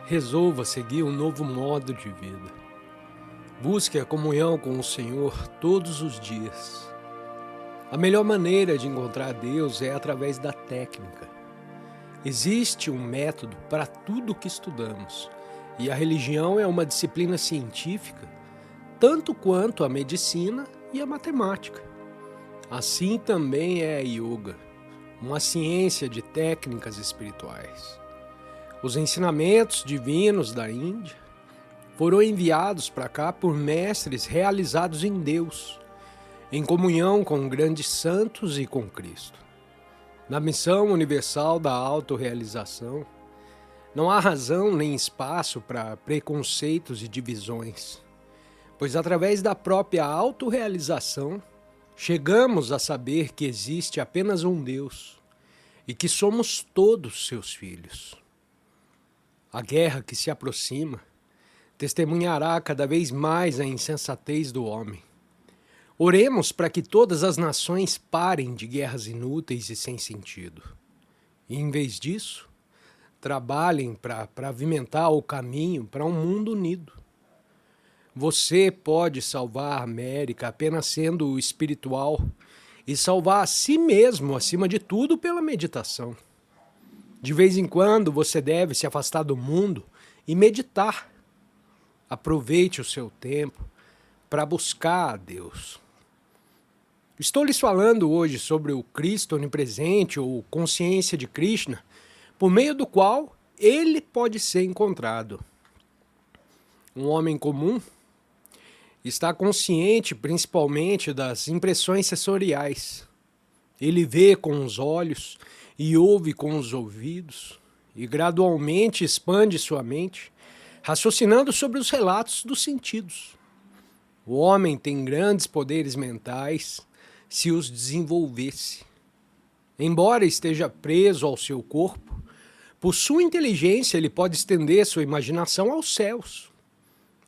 Resolva seguir um novo modo de vida. Busque a comunhão com o Senhor todos os dias. A melhor maneira de encontrar Deus é através da técnica. Existe um método para tudo o que estudamos, e a religião é uma disciplina científica, tanto quanto a medicina e a matemática. Assim também é a yoga, uma ciência de técnicas espirituais. Os ensinamentos divinos da Índia foram enviados para cá por mestres realizados em Deus, em comunhão com grandes santos e com Cristo. Na missão universal da autorrealização, não há razão nem espaço para preconceitos e divisões, pois através da própria autorrealização, chegamos a saber que existe apenas um Deus e que somos todos seus filhos. A guerra que se aproxima testemunhará cada vez mais a insensatez do homem. Oremos para que todas as nações parem de guerras inúteis e sem sentido. E, em vez disso, trabalhem para pavimentar o caminho para um mundo unido. Você pode salvar a América apenas sendo espiritual e salvar a si mesmo, acima de tudo, pela meditação. De vez em quando você deve se afastar do mundo e meditar. Aproveite o seu tempo para buscar a Deus. Estou lhes falando hoje sobre o Cristo onipresente ou consciência de Krishna, por meio do qual ele pode ser encontrado. Um homem comum está consciente principalmente das impressões sensoriais. Ele vê com os olhos e ouve com os ouvidos, e gradualmente expande sua mente, raciocinando sobre os relatos dos sentidos. O homem tem grandes poderes mentais se os desenvolvesse. Embora esteja preso ao seu corpo, por sua inteligência ele pode estender sua imaginação aos céus.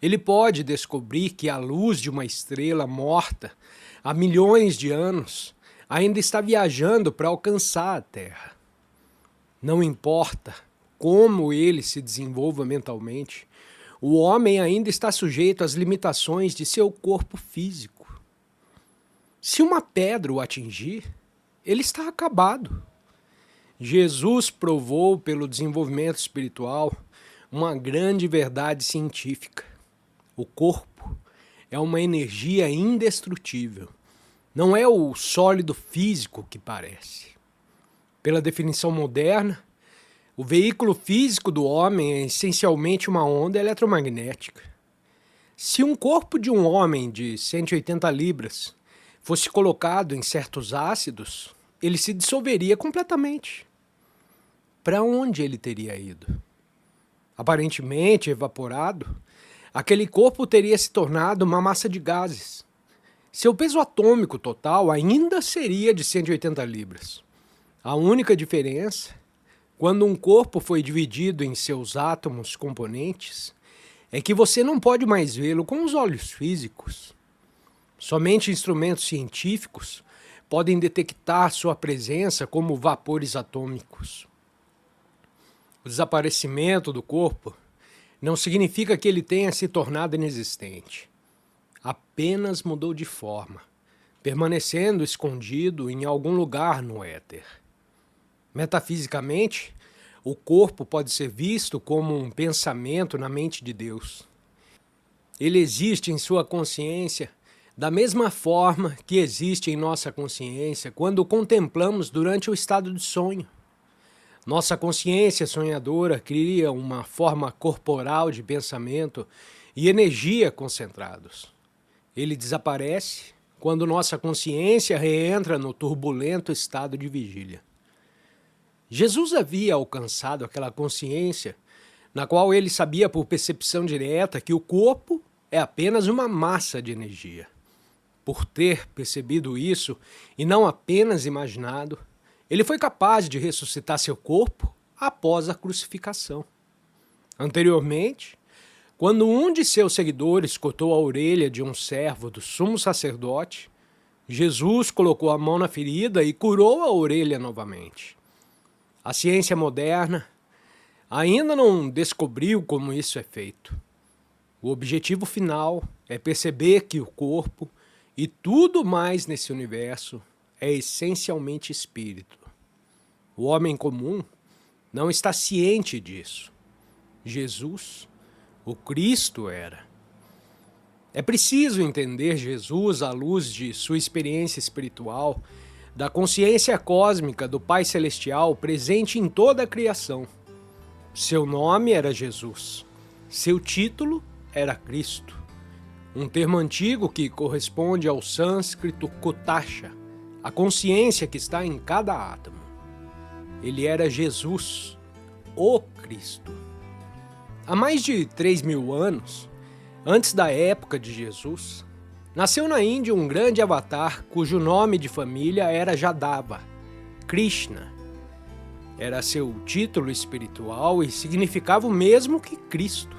Ele pode descobrir que a luz de uma estrela morta há milhões de anos ainda está viajando para alcançar a Terra. Não importa como ele se desenvolva mentalmente, o homem ainda está sujeito às limitações de seu corpo físico. Se uma pedra o atingir, ele está acabado. Jesus provou pelo desenvolvimento espiritual uma grande verdade científica. O corpo é uma energia indestrutível. Não é o sólido físico que parece. Pela definição moderna, o veículo físico do homem é essencialmente uma onda eletromagnética. Se um corpo de um homem de 180 libras fosse colocado em certos ácidos, ele se dissolveria completamente. Para onde ele teria ido? Aparentemente evaporado, aquele corpo teria se tornado uma massa de gases. Seu peso atômico total ainda seria de 180 libras. A única diferença, quando um corpo foi dividido em seus átomos componentes, é que você não pode mais vê-lo com os olhos físicos. Somente instrumentos científicos podem detectar sua presença como vapores atômicos. O desaparecimento do corpo não significa que ele tenha se tornado inexistente. Apenas mudou de forma, permanecendo escondido em algum lugar no éter. Metafisicamente, o corpo pode ser visto como um pensamento na mente de Deus. Ele existe em sua consciência da mesma forma que existe em nossa consciência quando o contemplamos durante o estado de sonho. Nossa consciência sonhadora cria uma forma corporal de pensamento e energia concentrados. Ele desaparece quando nossa consciência reentra no turbulento estado de vigília. Jesus havia alcançado aquela consciência na qual ele sabia por percepção direta que o corpo é apenas uma massa de energia. Por ter percebido isso e não apenas imaginado, ele foi capaz de ressuscitar seu corpo após a crucificação. Anteriormente, quando um de seus seguidores cortou a orelha de um servo do sumo sacerdote, Jesus colocou a mão na ferida e curou a orelha novamente. A ciência moderna ainda não descobriu como isso é feito. O objetivo final é perceber que o corpo e tudo mais nesse universo é essencialmente espírito. O homem comum não está ciente disso. Jesus, o Cristo, era. É preciso entender Jesus à luz de sua experiência espiritual, da consciência cósmica do Pai Celestial presente em toda a criação. Seu nome era Jesus. Seu título era Cristo. Um termo antigo que corresponde ao sânscrito Kutasha, a consciência que está em cada átomo. Ele era Jesus, o Cristo. Há mais de 3.000 anos, antes da época de Jesus, nasceu na Índia um grande avatar cujo nome de família era Jadava, Krishna. Era seu título espiritual e significava o mesmo que Cristo,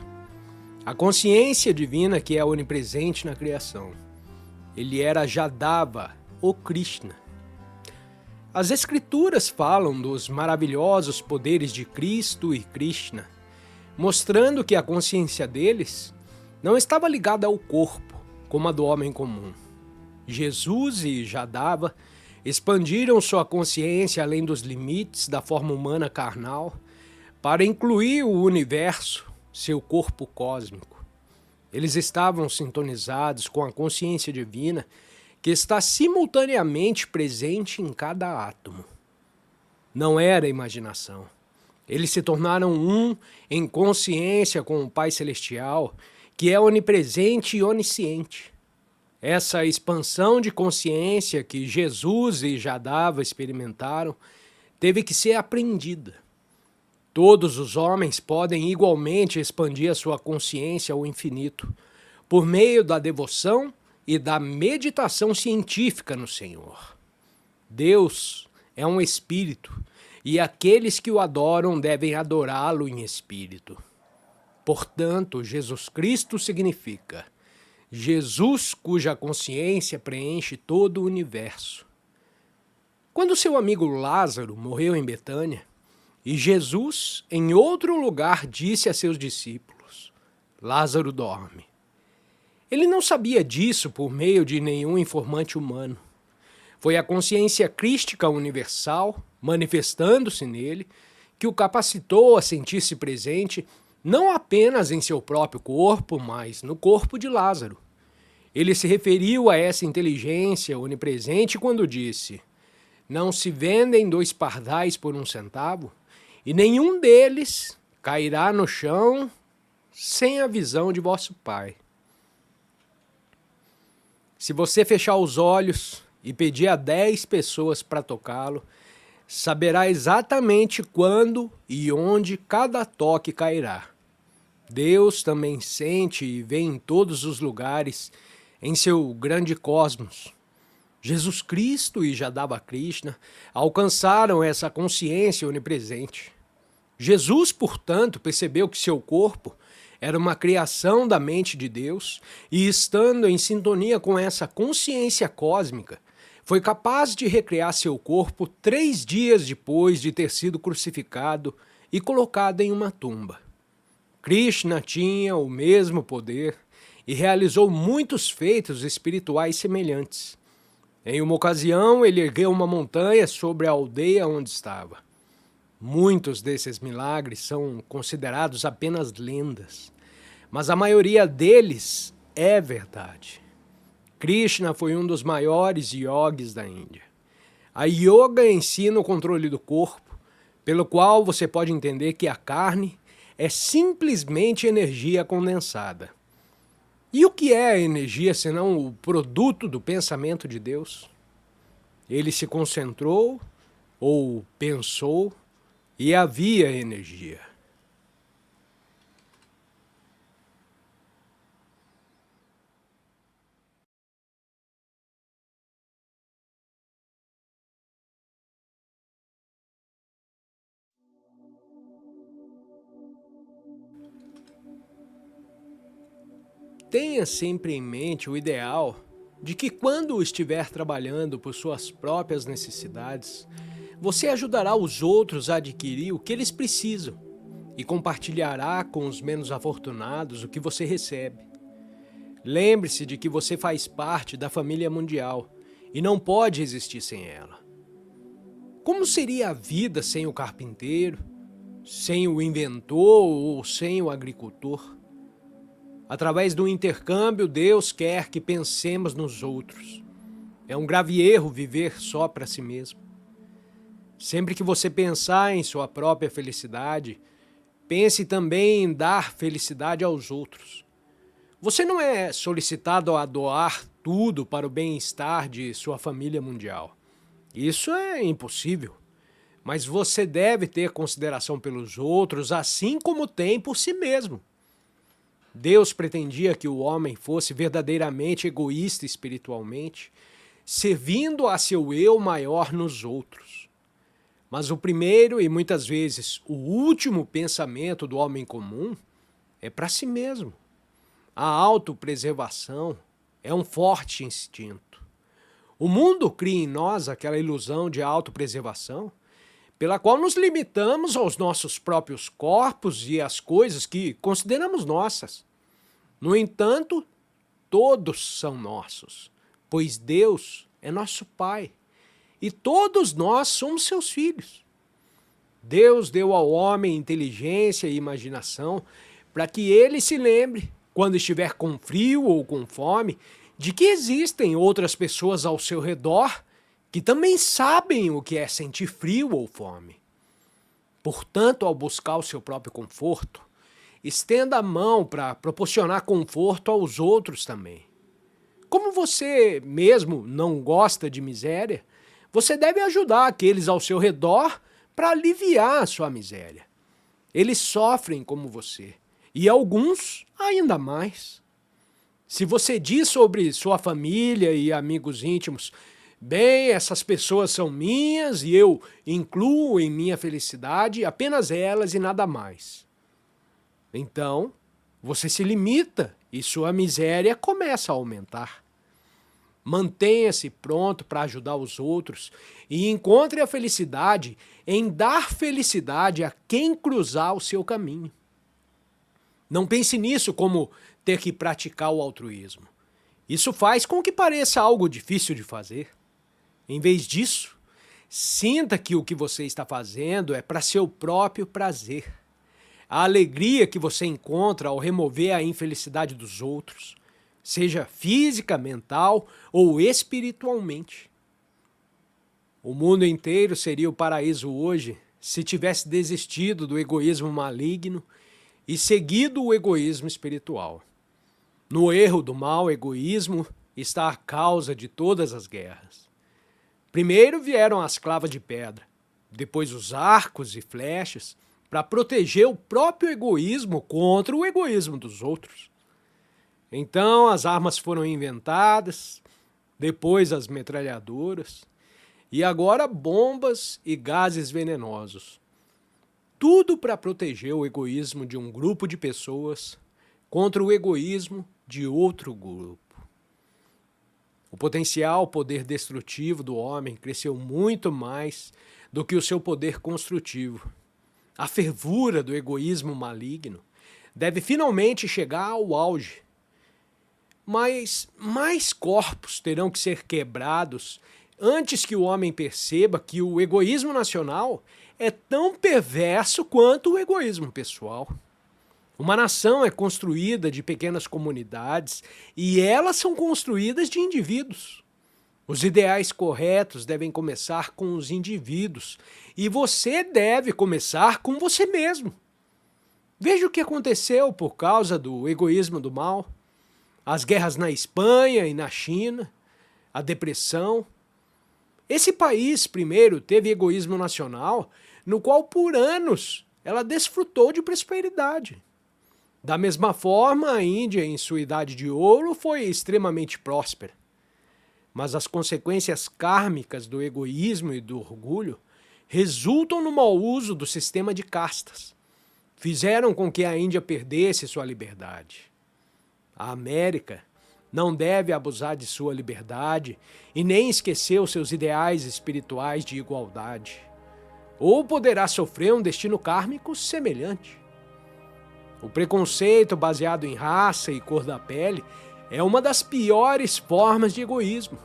a consciência divina que é onipresente na criação. Ele era Jadava, o Krishna. As Escrituras falam dos maravilhosos poderes de Cristo e Krishna, mostrando que a consciência deles não estava ligada ao corpo, como a do homem comum. Jesus e Jadava expandiram sua consciência além dos limites da forma humana carnal para incluir o universo, seu corpo cósmico. Eles estavam sintonizados com a consciência divina que está simultaneamente presente em cada átomo. Não era imaginação. Eles se tornaram um em consciência com o Pai Celestial, que é onipresente e onisciente. Essa expansão de consciência que Jesus e Jadava experimentaram teve que ser aprendida. Todos os homens podem igualmente expandir a sua consciência ao infinito, por meio da devoção e da meditação científica no Senhor. Deus é um espírito, e aqueles que o adoram devem adorá-lo em espírito. Portanto, Jesus Cristo significa Jesus cuja consciência preenche todo o universo. Quando seu amigo Lázaro morreu em Betânia, e Jesus, em outro lugar, disse a seus discípulos: Lázaro dorme. Ele não sabia disso por meio de nenhum informante humano. Foi a consciência crística universal, manifestando-se nele, que o capacitou a sentir-se presente não apenas em seu próprio corpo, mas no corpo de Lázaro. Ele se referiu a essa inteligência onipresente quando disse: Não se vendem 2 pardais por 1 centavo, e nenhum deles cairá no chão sem a visão de vosso Pai. Se você fechar os olhos e pedir a 10 pessoas para tocá-lo, saberá exatamente quando e onde cada toque cairá. Deus também sente e vê em todos os lugares, em seu grande cosmos. Jesus Cristo e Jadava Krishna alcançaram essa consciência onipresente. Jesus, portanto, percebeu que seu corpo era uma criação da mente de Deus e, estando em sintonia com essa consciência cósmica, foi capaz de recriar seu corpo 3 dias depois de ter sido crucificado e colocado em uma tumba. Krishna tinha o mesmo poder e realizou muitos feitos espirituais semelhantes. Em uma ocasião, ele ergueu uma montanha sobre a aldeia onde estava. Muitos desses milagres são considerados apenas lendas, mas a maioria deles é verdade. Krishna foi um dos maiores yogis da Índia. A yoga ensina o controle do corpo, pelo qual você pode entender que a carne é simplesmente energia condensada. E o que é a energia senão o produto do pensamento de Deus? Ele se concentrou ou pensou e havia energia. Tenha sempre em mente o ideal de que quando estiver trabalhando por suas próprias necessidades, você ajudará os outros a adquirir o que eles precisam, e compartilhará com os menos afortunados o que você recebe. Lembre-se de que você faz parte da família mundial e não pode existir sem ela. Como seria a vida sem o carpinteiro, sem o inventor ou sem o agricultor? Através do intercâmbio, Deus quer que pensemos nos outros. É um grave erro viver só para si mesmo. Sempre que você pensar em sua própria felicidade, pense também em dar felicidade aos outros. Você não é solicitado a doar tudo para o bem-estar de sua família mundial. Isso é impossível. Mas você deve ter consideração pelos outros, assim como tem por si mesmo. Deus pretendia que o homem fosse verdadeiramente egoísta espiritualmente, servindo a seu eu maior nos outros. Mas o primeiro e muitas vezes o último pensamento do homem comum é para si mesmo. A autopreservação é um forte instinto. O mundo cria em nós aquela ilusão de autopreservação, pela qual nos limitamos aos nossos próprios corpos e às coisas que consideramos nossas. No entanto, todos são nossos, pois Deus é nosso Pai e todos nós somos seus filhos. Deus deu ao homem inteligência e imaginação para que ele se lembre, quando estiver com frio ou com fome, de que existem outras pessoas ao seu redor que também sabem o que é sentir frio ou fome. Portanto, ao buscar o seu próprio conforto, estenda a mão para proporcionar conforto aos outros também. Como você mesmo não gosta de miséria, você deve ajudar aqueles ao seu redor para aliviar a sua miséria. Eles sofrem como você, e alguns ainda mais. Se você diz sobre sua família e amigos íntimos, bem, essas pessoas são minhas e eu incluo em minha felicidade apenas elas e nada mais. Então, você se limita e sua miséria começa a aumentar. Mantenha-se pronto para ajudar os outros e encontre a felicidade em dar felicidade a quem cruzar o seu caminho. Não pense nisso como ter que praticar o altruísmo. Isso faz com que pareça algo difícil de fazer. Em vez disso, sinta que o que você está fazendo é para seu próprio prazer. A alegria que você encontra ao remover a infelicidade dos outros, seja física, mental ou espiritualmente. O mundo inteiro seria o paraíso hoje se tivesse desistido do egoísmo maligno e seguido o egoísmo espiritual. No erro do mau egoísmo está a causa de todas as guerras. Primeiro vieram as clavas de pedra, depois os arcos e flechas, para proteger o próprio egoísmo contra o egoísmo dos outros. Então as armas foram inventadas, depois as metralhadoras, e agora bombas e gases venenosos. Tudo para proteger o egoísmo de um grupo de pessoas contra o egoísmo de outro grupo. O potencial poder destrutivo do homem cresceu muito mais do que o seu poder construtivo. A fervura do egoísmo maligno deve finalmente chegar ao auge. Mas mais corpos terão que ser quebrados antes que o homem perceba que o egoísmo nacional é tão perverso quanto o egoísmo pessoal. Uma nação é construída de pequenas comunidades e elas são construídas de indivíduos. Os ideais corretos devem começar com os indivíduos e você deve começar com você mesmo. Veja o que aconteceu por causa do egoísmo do mal. As guerras na Espanha e na China, a depressão. Esse país, primeiro, teve egoísmo nacional, no qual por anos ela desfrutou de prosperidade. Da mesma forma, a Índia, em sua idade de ouro, foi extremamente próspera. Mas as consequências kármicas do egoísmo e do orgulho resultam no mau uso do sistema de castas. Fizeram com que a Índia perdesse sua liberdade. A América não deve abusar de sua liberdade e nem esquecer os seus ideais espirituais de igualdade. Ou poderá sofrer um destino kármico semelhante. O preconceito baseado em raça e cor da pele é uma das piores formas de egoísmo.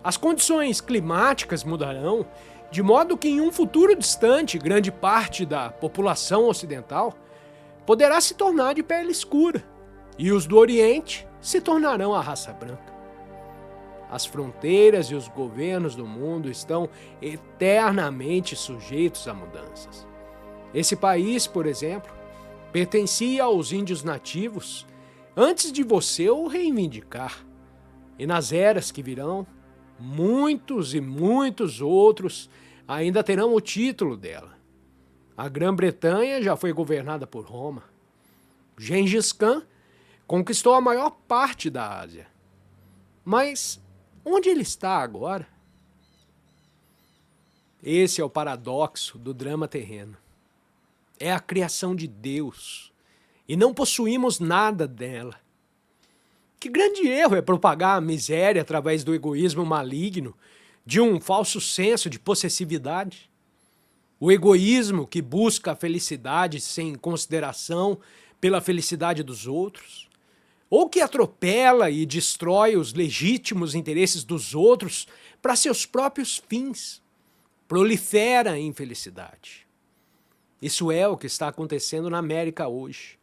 As condições climáticas mudarão, de modo que em um futuro distante, grande parte da população ocidental poderá se tornar de pele escura, e os do Oriente se tornarão a raça branca. As fronteiras e os governos do mundo estão eternamente sujeitos a mudanças. Esse país, por exemplo, pertencia aos índios nativos antes de você o reivindicar. E nas eras que virão, muitos e muitos outros ainda terão o título dela. A Grã-Bretanha já foi governada por Roma. Gengis Khan conquistou a maior parte da Ásia. Mas onde ele está agora? Esse é o paradoxo do drama terreno. É a criação de Deus e não possuímos nada dela. Que grande erro é propagar a miséria através do egoísmo maligno, de um falso senso de possessividade. O egoísmo que busca a felicidade sem consideração pela felicidade dos outros, ou que atropela e destrói os legítimos interesses dos outros para seus próprios fins, prolifera a infelicidade. Isso é o que está acontecendo na América hoje.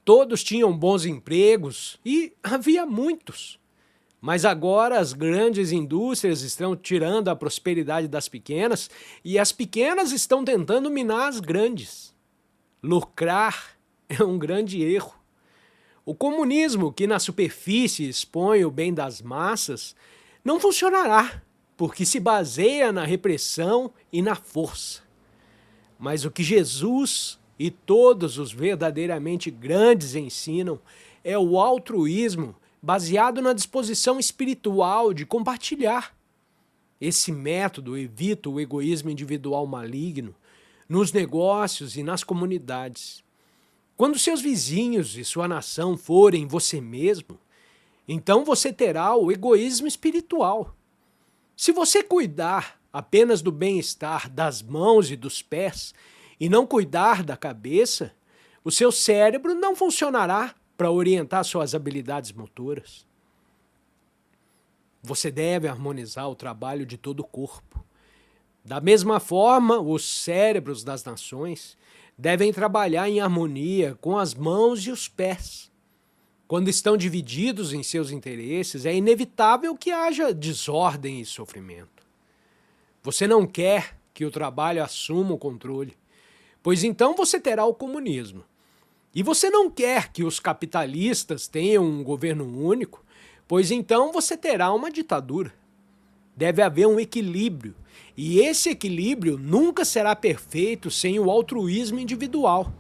Todos tinham bons empregos e havia muitos. Mas agora as grandes indústrias estão tirando a prosperidade das pequenas e as pequenas estão tentando minar as grandes. Lucrar é um grande erro. O comunismo, que na superfície expõe o bem das massas, não funcionará, porque se baseia na repressão e na força. Mas o que Jesus e todos os verdadeiramente grandes ensinam é o altruísmo baseado na disposição espiritual de compartilhar. Esse método evita o egoísmo individual maligno nos negócios e nas comunidades. Quando seus vizinhos e sua nação forem você mesmo, então você terá o egoísmo espiritual. Se você cuidar apenas do bem-estar das mãos e dos pés e não cuidar da cabeça, o seu cérebro não funcionará para orientar suas habilidades motoras. Você deve harmonizar o trabalho de todo o corpo. Da mesma forma, os cérebros das nações devem trabalhar em harmonia com as mãos e os pés. Quando estão divididos em seus interesses, é inevitável que haja desordem e sofrimento. Você não quer que o trabalho assuma o controle, pois então você terá o comunismo. E você não quer que os capitalistas tenham um governo único, pois então você terá uma ditadura. Deve haver um equilíbrio, e esse equilíbrio nunca será perfeito sem o altruísmo individual.